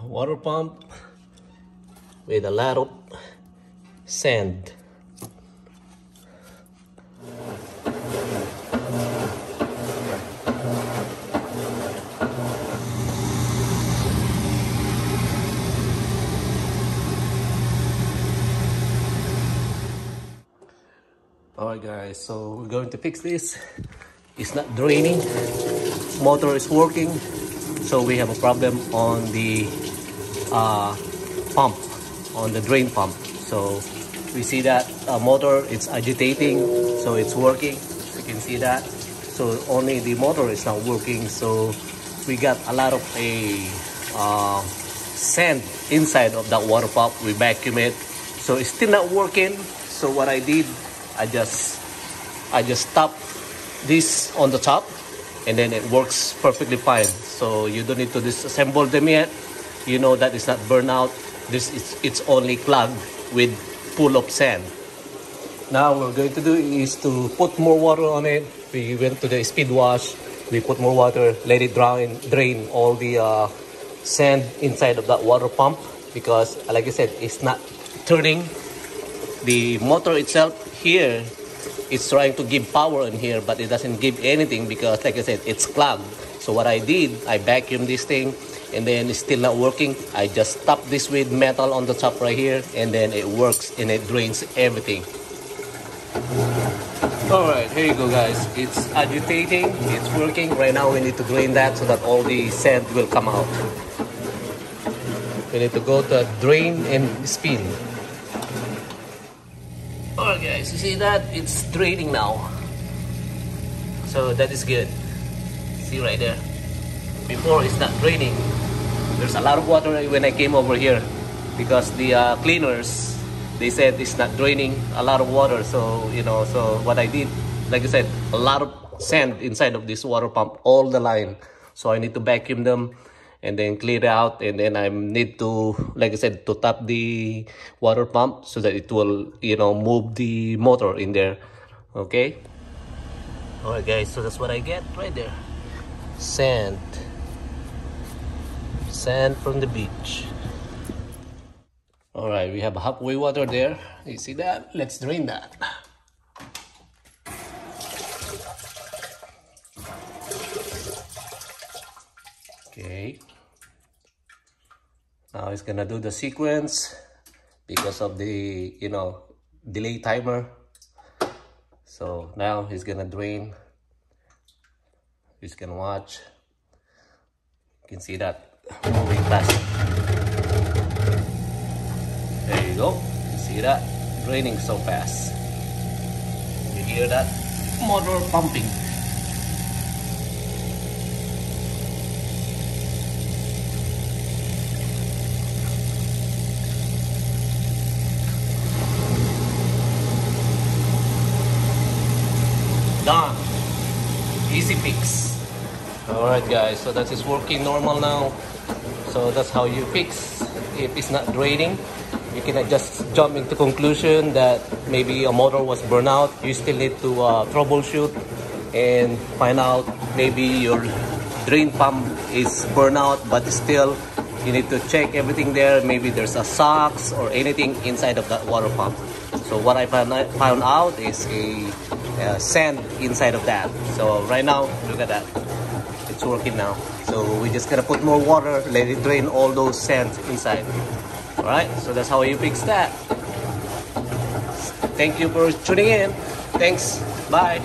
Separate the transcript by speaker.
Speaker 1: water pump with a lot of sand. Alright guys, so we're going to fix this. It's not draining, motor is working, so we have a problem on the pump, on the drain pump. So we see that motor, it's agitating, so it's working, you can see that. So only the motor is not working, so we got a lot of sand inside of that water pump. We vacuum it, so it's still not working. So what I did, I just stopped this on the top, and then it works perfectly fine. So you don't need to disassemble them yet. You know that it's not burnout. It's only clogged with full of sand. Now what we're going to do is to put more water on it. We went to the speed wash. We put more water, let it drain all the sand inside of that water pump, because like I said, it's not turning. The motor itself here, it's trying to give power in here, but it doesn't give anything because, like I said, it's clogged. So what I did, I vacuumed this thing, and then it's still not working. I just stopped this with metal on the top right here, and then it works and it drains everything. Alright, here you go guys. It's agitating, it's working. Right now we need to drain that so that all the sand will come out. We need to go to drain and spin. Alright guys, you see that? It's draining now. So that is good. See right there. Before it's not draining. There's a lot of water when I came over here, because the cleaners, they said it's not draining, a lot of water. So, you know, so what I did, like I said, a lot of sand inside of this water pump, all the line. So I need to vacuum them and then clear it out, and then I need to, like I said, to tap the water pump so that it will, you know, move the motor in there. Okay. Alright guys, so that's what I get right there. Sand from the beach. Alright, we have halfway water there. You see that? Let's drain that. Okay. Now it's gonna do the sequence because of the, you know, delay timer. So now he's gonna drain. He's gonna watch. You can see that moving fast. There you go. You see that? Draining so fast. You hear that? Motor pumping. Done. Easy fix. Alright guys, so that is working normal now. So that's how you fix if it's not draining. You cannot just jump into conclusion that maybe a motor was burned out. You still need to troubleshoot and find out maybe your drain pump is burned out, but still you need to check everything there. Maybe there's a socks or anything inside of that water pump. So what I found out is a sand inside of that. So right now, look at that. It's working now. So we just gotta put more water, let it drain all those sands inside. Alright, so that's how you fix that. Thank you for tuning in. Thanks. Bye.